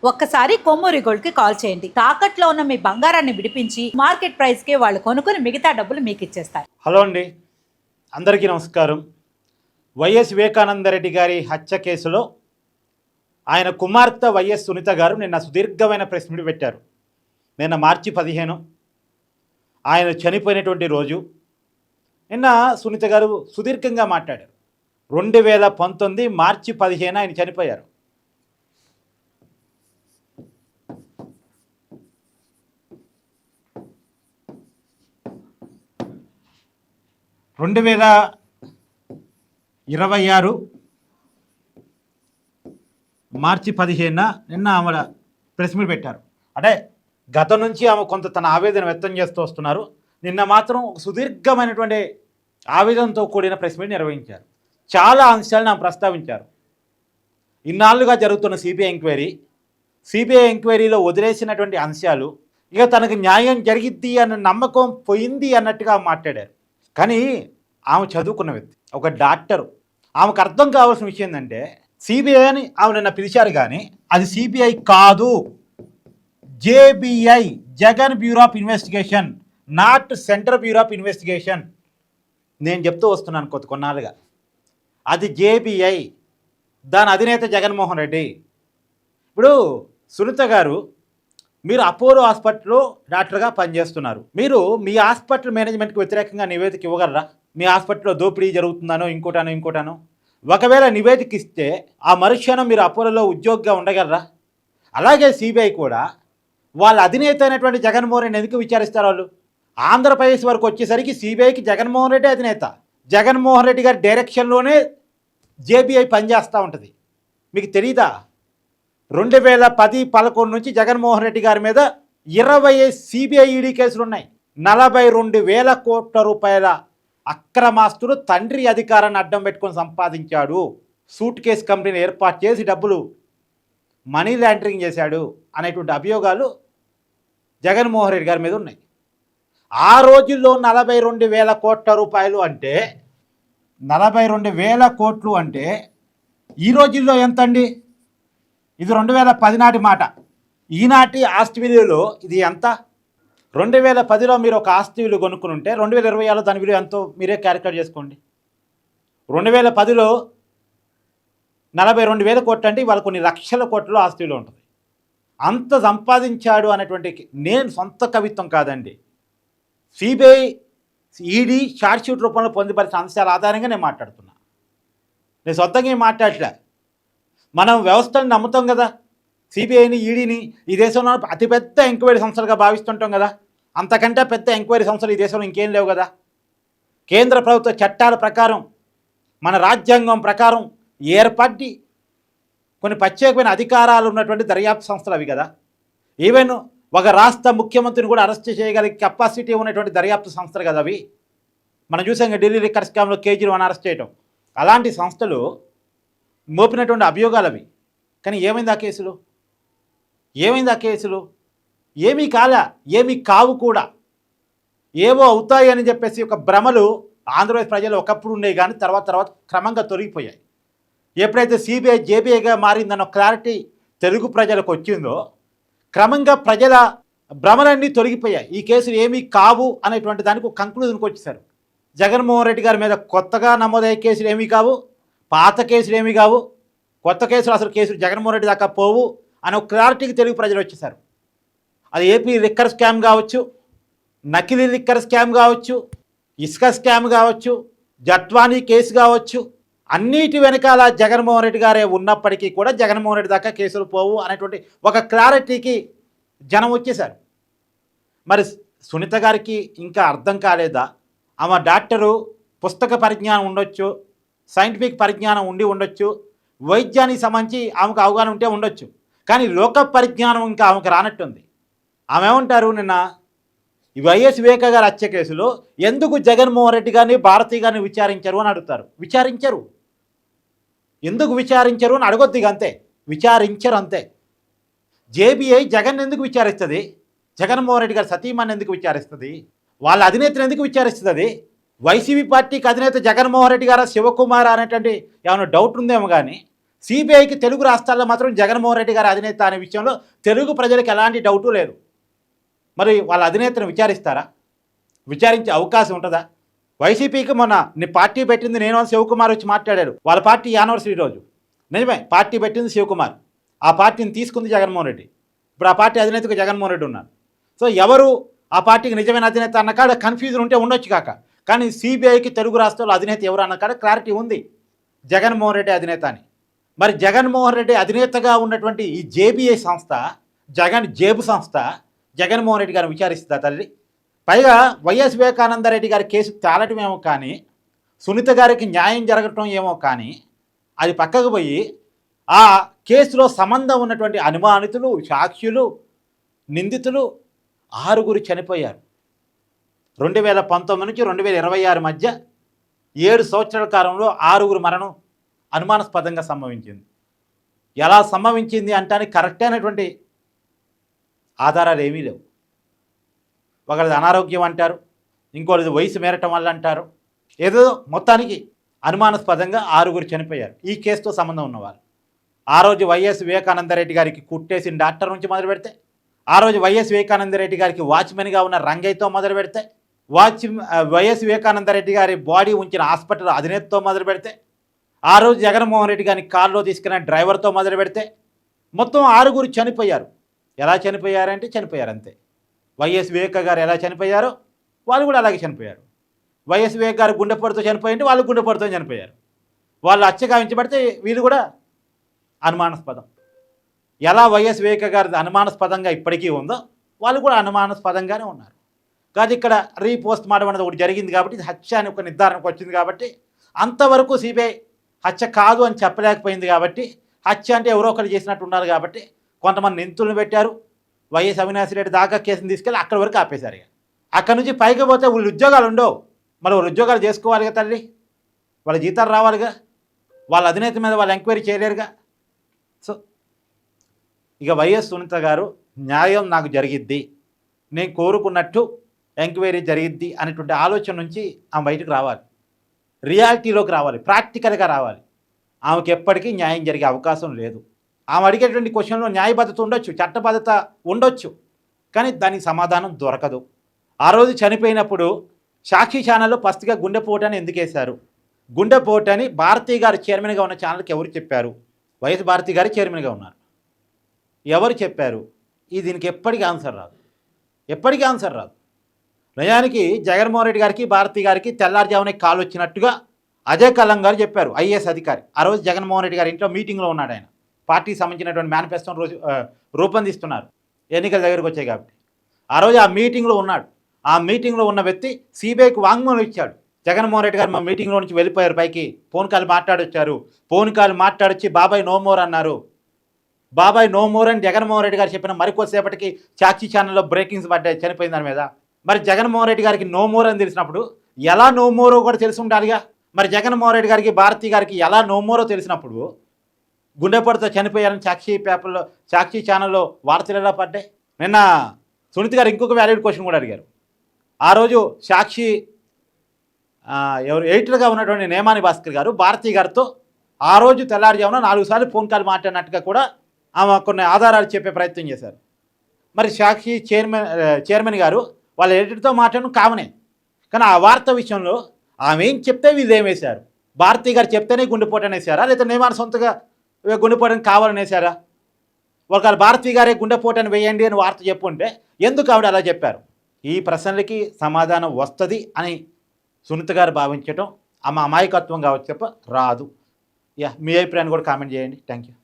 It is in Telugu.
ఒక్కసారి కొమ్మూరి గోల్డ్ కి కాల్ చేయండి. తాకట్లో ఉన్న మీ బంగారాన్ని విడిపించి మార్కెట్ ప్రైస్ కి వాళ్ళు కొనుక్కుని మిగతా డబ్బులు మీకు ఇచ్చేస్తారు. హలో అండి, అందరికీ నమస్కారం. వైఎస్ వివేకానందరెడ్డి గారి హత్య కేసులో ఆయన కుమార్తె వైఎస్ సునీత గారు నిన్న సుదీర్ఘమైన ప్రెస్ మీట్ పెట్టారు. నిన్న మార్చి 15 ఆయన చనిపోయినటువంటి రోజు. నిన్న సునీత గారు సుదీర్ఘంగా మాట్లాడారు. 2019 మార్చి 15 ఆయన చనిపోయారు. 2026 మార్చి 15 నిన్న ఆమె ప్రెస్ మీట్ పెట్టారు. అంటే గతం నుంచి ఆమె కొంత తన ఆవేదన వ్యక్తం చేస్తూ వస్తున్నారు. నిన్న మాత్రం ఒక సుదీర్ఘమైనటువంటి ఆవేదనతో కూడిన ప్రెస్ మీట్ నిర్వహించారు. చాలా అంశాలను ఆమె ప్రస్తావించారు. ఇన్నాళ్ళుగా జరుగుతున్న సిబిఐ ఎంక్వైరీలో వదిలేసినటువంటి అంశాలు, ఇక తనకు న్యాయం జరిగిద్ది అన్న నమ్మకం పోయింది అన్నట్టుగా మాట్లాడారు. కానీ ఆమె చదువుకున్న వ్యక్తి, ఒక డాక్టరు. ఆమెకు అర్థం కావాల్సిన విషయం ఏంటంటే సిబిఐ అని ఆమె నిన్న పిలిచారు, కానీ అది సిబిఐ కాదు, JBI, Jagan bureau of investigation, not central bureau of investigation. నేను చెప్తూ వస్తున్నాను కొన్నాళ్ళుగా. అది జేబిఐ, దాని అధినేత జగన్మోహన్ రెడ్డి. ఇప్పుడు సునీత గారు, మీరు అపోలో హాస్పిటల్లో డాక్టర్గా పనిచేస్తున్నారు. మీరు మీ హాస్పిటల్ మేనేజ్మెంట్కి వ్యతిరేకంగా నివేదిక ఇవ్వగలరా? మీ హాస్పిటల్లో దోపిడీ జరుగుతుందానో ఇంకోటానో ఒకవేళ నివేదిక ఇస్తే ఆ మరుక్షణం మీరు అపోలోలో ఉద్యోగిగా ఉండగలరా? అలాగే సిబిఐ కూడా వాళ్ళ అధినేత అయినటువంటి జగన్మోహన్ రెడ్డి ఎందుకు విచారిస్తారు? వాళ్ళు ఆంధ్రప్రదేశ్ వరకు వచ్చేసరికి సిబిఐకి జగన్మోహన్ రెడ్డి అధినేత. జగన్మోహన్ రెడ్డి గారి డైరెక్షన్లోనే జేబీఐ పనిచేస్తూ ఉంటుంది. మీకు తెలీదా? 2010-11 నుంచి జగన్మోహన్ రెడ్డి గారి మీద 20 సిబిఐ ఈడీ కేసులు ఉన్నాయి. 42,000 కోట్ల రూపాయల అక్రమాస్తులు తండ్రి అధికారాన్ని అడ్డం పెట్టుకొని సంపాదించాడు, సూట్ కేసు కంపెనీని ఏర్పాటు చేసి డబ్బులు మనీ లాండరింగ్ చేశాడు అనేటువంటి అభియోగాలు జగన్మోహన్ రెడ్డి గారి మీద ఉన్నాయి. ఆ రోజుల్లో 42,000 కోట్ల రూపాయలు అంటే 42,000 కోట్లు అంటే ఈ రోజుల్లో ఎంత అండి? ఇది 2010 నాటి మాట. ఈనాటి ఆస్తి విలువలో ఇది ఎంత? 2010లో మీరు ఒక ఆస్తి విలువ కొనుక్కుని ఉంటే 2026లో దాని విలువ ఎంతో మీరే క్యాలిక్యులేట్ చేసుకోండి. 2010లో 42,000 కోట్లు అంటే ఇవాళ కొన్ని లక్షల కోట్లలో ఆస్తి విలువ ఉంటుంది. అంత సంపాదించాడు అనేటువంటి, నేను సొంత కవిత్వం కాదండి, సిబిఐ ఈడీ షార్ట్షీట్ రూపంలో పొందుపరిచిన అంశాల ఆధారంగా నేను మాట్లాడుతున్నా. నేను సొంతంగా ఏం మాట్లాడలే. మనం వ్యవస్థను నమ్ముతాం కదా, సిబిఐని ఈడీని ఈ దేశంలో అతిపెద్ద ఎంక్వైరీ సంస్థలుగా భావిస్తుంటాం కదా. అంతకంటే పెద్ద ఎంక్వైరీ సంస్థలు ఈ దేశంలో ఇంకేం లేవు కదా. కేంద్ర ప్రభుత్వ చట్టాల ప్రకారం, మన రాజ్యాంగం ప్రకారం ఏర్పడి కొన్ని ప్రత్యేకమైన అధికారాలు ఉన్నటువంటి దర్యాప్తు సంస్థలు అవి కదా. ఈవెన్ ఒక రాష్ట్ర ముఖ్యమంత్రిని కూడా అరెస్ట్ చేయగలిగే కెపాసిటీ ఉన్నటువంటి దర్యాప్తు సంస్థలు కదా అవి. మనం చూసాం ఢిల్లీ లిక్కర్ స్కామ్లో కేజ్రీవాల్ అరెస్ట్ చేయడం. అలాంటి సంస్థలు మోపినటువంటి అభియోగాలు అవి. కానీ ఏమైంది ఆ కేసులు? ఏమీ కాలా, ఏమీ కావు కూడా. ఏవో అవుతాయి అని చెప్పేసి ఒక భ్రమలు ఆంధ్రప్రదేశ్ ప్రజలు ఒకప్పుడు ఉండేవి, కానీ తర్వాత క్రమంగా తొలగిపోయాయి. ఎప్పుడైతే సిబిఐ జేబీఐగా మారిందన్న క్లారిటీ తెలుగు ప్రజలకు వచ్చిందో, క్రమంగా ప్రజల భ్రమలన్నీ తొలగిపోయాయి. ఈ కేసులు ఏమీ కావు అనేటువంటి దానికి ఒక కంక్లూజన్కి వచ్చేసారు. జగన్మోహన్ రెడ్డి గారి మీద కొత్తగా నమోదయ్యే కేసులు ఏమీ కావు, పాత కేసులు ఏమీ కావు, కొత్త కేసులు అసలు కేసులు జగన్మోహన్ రెడ్డి దాకా పోవు అనే ఒక క్లారిటీకి తెలుగు ప్రజలు వచ్చేసారు. అది ఏపీ లిక్కర్ స్కామ్ కావచ్చు, నకిలీ లిక్కర్ స్కామ్ కావచ్చు, ఇసుక స్కామ్ కావచ్చు, జట్వానీ కేసు కావచ్చు, అన్నిటి వెనకాల జగన్మోహన్ రెడ్డి గారే ఉన్నప్పటికీ కూడా జగన్మోహన్ రెడ్డి దాకా కేసులు పోవు అనేటువంటి ఒక క్లారిటీకి జనం వచ్చేశారు. మరి సునీత గారికి ఇంకా అర్థం కాలేదా? ఆమె డాక్టరు, పుస్తక పరిజ్ఞానం ఉండొచ్చు, సైంటిఫిక్ పరిజ్ఞానం ఉండి ఉండొచ్చు, వైద్యానికి సంబంధించి ఆమెకు అవగాహన ఉంటే ఉండొచ్చు, కానీ లోక పరిజ్ఞానం ఇంకా ఆమెకు రానట్టుంది. ఆమె ఏమంటారు, నిన్న వైఎస్ వివేక గారి హత్య కేసులో ఎందుకు జగన్మోహన్ రెడ్డి గారిని, భారతి గారిని విచారించరు అని అడుగుతారు. విచారించరు. ఎందుకు విచారించరు అని అడగొద్దు, ఇక అంతే. విచారించరు అంతే. జేబీఐ జగన్ ఎందుకు విచారిస్తుంది? జగన్మోహన్ రెడ్డి గారి సతీమణి ఎందుకు విచారిస్తుంది? వాళ్ళ అధినేతను ఎందుకు విచారిస్తుంది? వైసీపీ పార్టీకి అధినేత జగన్మోహన్ రెడ్డి గారు, శివకుమార్ అనేటువంటి ఏమైనా డౌట్ ఉందేమో కానీ సిబిఐకి తెలుగు రాష్ట్రాల్లో మాత్రం జగన్మోహన్ రెడ్డి గారి అధినేత అనే విషయంలో తెలుగు ప్రజలకు ఎలాంటి డౌటు లేదు. మరి వాళ్ళ అధినేతను విచారిస్తారా? విచారించే అవకాశం ఉంటుందా? వైసీపీకి మొన్న నీ పార్టీ పెట్టింది నేను అని శివకుమార్ వచ్చి మాట్లాడారు. వాళ్ళ పార్టీ యానివర్సరీ రోజు. నిజమే, పార్టీ పెట్టింది శివకుమార్, ఆ పార్టీని తీసుకుంది జగన్మోహన్ రెడ్డి. ఇప్పుడు ఆ పార్టీ అధినేతకు జగన్మోహన్ రెడ్డి ఉన్నారు. సో ఎవరు ఆ పార్టీకి నిజమైన అధినేత అన్న కాడ కన్ఫ్యూజన్ ఉంటే ఉండొచ్చు కాక, కానీ సిబిఐకి తెలుగు రాష్ట్రాల్లో అధినేత ఎవరు అన్న కాడ క్లారిటీ ఉంది, జగన్మోహన్ రెడ్డి అధినేత అని. మరి జగన్మోహన్ రెడ్డి అధినేతగా ఉన్నటువంటి ఈ జేబీఐ సంస్థ, జగన్ జేబు సంస్థ జగన్మోహన్ రెడ్డి గారిని విచారిస్తుందా తల్లి? పైగా వైఎస్ వివేకానందరెడ్డి గారి కేసు తేలటం ఏమో కానీ, సునీత గారికి న్యాయం జరగటం ఏమో కానీ, అది పక్కకు పోయి ఆ కేసులో సంబంధం ఉన్నటువంటి అనుమానితులు, సాక్షులు, నిందితులు 6 చనిపోయారు. 2019 నుంచి 2026 మధ్య 7 సంవత్సరాల కాలంలో 6 మరణం అనుమానాస్పదంగా సంభవించింది. ఎలా సంభవించింది అంటానికి కరెక్ట్ అయినటువంటి ఆధారాలు ఏమీ లేవు. ఒకరిది అనారోగ్యం అంటారు, ఇంకోటిది వయసు మేరటం వల్ల అంటారు. ఏదో మొత్తానికి అనుమానాస్పదంగా 6 చనిపోయారు ఈ కేసుతో సంబంధం ఉన్నవారు. ఆ రోజు వైఎస్ వివేకానందరెడ్డి గారికి కుట్టేసిన డాక్టర్ నుంచి మొదలు పెడితే, ఆ రోజు వైఎస్ వివేకానందరెడ్డి గారికి వాచ్మెన్గా ఉన్న రంగయ్యతో మొదలు పెడితే, వైఎస్ వివేకానందరెడ్డి గారి బాడీ ఉంచిన హాస్పిటల్ అధినేతతో మొదలు పెడితే, ఆ రోజు జగన్మోహన్ రెడ్డి గారిని కారులో తీసుకున్న డ్రైవర్తో మొదలు పెడితే, మొత్తం 6 చనిపోయారు. ఎలా చనిపోయారంటే చనిపోయారు అంతే. వైఎస్ వివేక గారు ఎలా చనిపోయారో వాళ్ళు కూడా అలాగే చనిపోయారు. వైఎస్ వివేక్ గారు గుండెపోటుతో చనిపోయింటే వాళ్ళు గుండెపోటుతో చనిపోయారు. వాళ్ళు హత్యగావించబడితే వీళ్ళు కూడా అనుమానాస్పదం. ఎలా వైఎస్ వివేక గారి అనుమానాస్పదంగా ఇప్పటికీ ఉందో వాళ్ళు కూడా అనుమానాస్పదంగానే ఉన్నారు. కాదు ఇక్కడ రీపోస్ట్ మార్టం అనేది ఒకటి జరిగింది కాబట్టి, ఇది హత్య అని ఒక నిర్ధారణకు వచ్చింది కాబట్టి, అంతవరకు సిబిఐ హత్య కాదు అని చెప్పలేకపోయింది కాబట్టి, హత్య అంటే ఎవరో ఒకరు చేసినట్టు ఉన్నారు కాబట్టి కొంతమంది నిందితులను పెట్టారు. వైఎస్ అవినాష్ రెడ్డి దాకా కేసుని తీసుకెళ్ళి అక్కడి వరకు ఆపేశారు. ఇక అక్కడి నుంచి పైకి పోతే వాళ్ళు ఉద్యోగాలు ఉండవు. మరి వాళ్ళు ఉద్యోగాలు చేసుకోవాలిగా తల్లి, వాళ్ళ జీతాలు రావాలిగా, వాళ్ళ అధినేత మీద వాళ్ళు ఎంక్వైరీ చేయలేరుగా. సో ఇక వైఎస్ సునీత గారు న్యాయం నాకు జరిగిద్ది, నేను కోరుకున్నట్టు ఎంక్వైరీ జరిగిద్ది అనేటువంటి ఆలోచన నుంచి ఆమె బయటకు రావాలి, రియాలిటీలోకి రావాలి, ప్రాక్టికల్గా రావాలి. ఆమెకి ఎప్పటికీ న్యాయం జరిగే అవకాశం లేదు. ఆమె అడిగేటువంటి క్వశ్చన్లో న్యాయబద్ధత ఉండొచ్చు, చట్టబద్ధత ఉండొచ్చు, కానీ దానికి సమాధానం దొరకదు. ఆ రోజు చనిపోయినప్పుడు సాక్షి ఛానల్లో ఫస్ట్గా గుండెపోటు అని ఎందుకు వేశారు? గుండెపోటు అని భారతీ గారు చైర్మన్గా ఉన్న ఛానల్కి ఎవరు చెప్పారు? వైఎస్ భారతీ గారు చైర్మన్గా ఉన్నారు, ఎవరు చెప్పారు? దీనికి ఎప్పటికీ ఆన్సర్ రాదు, ఎప్పటికీ ఆన్సర్ రాదు. నిజానికి జగన్మోహన్ రెడ్డి గారికి భారతీ గారికి తెల్లారుజామునే కాల్ వచ్చినట్టుగా అజయ్ కల్లం గారు చెప్పారు, ఐఏఎస్ అధికారి. ఆ రోజు జగన్మోహన్ రెడ్డి గారి ఇంట్లో మీటింగ్లో ఉన్నాడు. ఆయన పార్టీకి సంబంధించినటువంటి మేనిఫెస్టోను రోజు రూపొందిస్తున్నారు, ఎన్నికల దగ్గరికి వచ్చాయి కాబట్టి. ఆ రోజు ఆ మీటింగ్లో ఉన్నాడు. ఆ మీటింగ్లో ఉన్న వ్యక్తి సిబిఐకి వాంగ్మూలం ఇచ్చాడు. జగన్మోహన్ రెడ్డి గారు మా మీటింగ్లో నుంచి వెళ్ళిపోయారు, పైకి ఫోన్ కాల్ మాట్లాడొచ్చారు, ఫోన్ కాల్ మాట్లాడొచ్చి బాబాయ్ నో మోర్ అన్నారు. బాబాయ్ నో మోర్ అని జగన్మోహన్ రెడ్డి గారు చెప్పిన మరికొద్దిసేపటికి సాక్షి ఛానల్లో బ్రేకింగ్స్ పడ్డాయి, చనిపోయిన దాని మీద. మరి జగన్మోహన్ రెడ్డి గారికి నో మోర్ అని తెలిసినప్పుడు ఎలా నో మోరో కూడా తెలిసి ఉండాలిగా. మరి జగన్మోహన్ రెడ్డి గారికి భారతీ గారికి ఎలా నో మోరో తెలిసినప్పుడు గుండెపోటుతో చనిపోయారని సాక్షి ఛానల్లో వార్తలు ఎలా పడ్డాయి? నిన్న సునీత గారు ఇంకొక వ్యాలిడ్ క్వశ్చన్ కూడా అడిగారు. ఆ రోజు సాక్షి ఎడిటర్గా ఉన్నటువంటి నేమాని భాస్కర్ గారు భారతీ గారితో ఆ రోజు తెల్లారుజామున 4 సార్లు ఫోన్ కాల్ మాట్లాడినట్టుగా కూడా ఆమె కొన్ని ఆధారాలు చెప్పే ప్రయత్నం చేశారు. మరి సాక్షి చైర్మన్ గారు వాళ్ళ ఎడిటర్తో మాట్లాడడం కామనే, కానీ ఆ వార్త విషయంలో ఆమె ఏం చెప్తే వీళ్ళు ఏమేశారు? భారతీ గారు చెప్తేనే గుండెపోటు అనేసారా, లేదా నేమాని సొంతగా గుండెపోటని కావాలని వేశారా? ఒకవేళ భారతీ గారే గుండెపోటు అని వేయండి అని వార్త చెప్పుంటే ఎందుకు ఆవిడ అలా చెప్పారు? ఈ ప్రశ్నలకి సమాధానం వస్తుంది అని సునీత గారు భావించటం ఆమె అమాయకత్వం కావచ్చు తప్ప రాదు. మీ అభిప్రాయాన్ని కూడా కామెంట్ చేయండి. Thank you.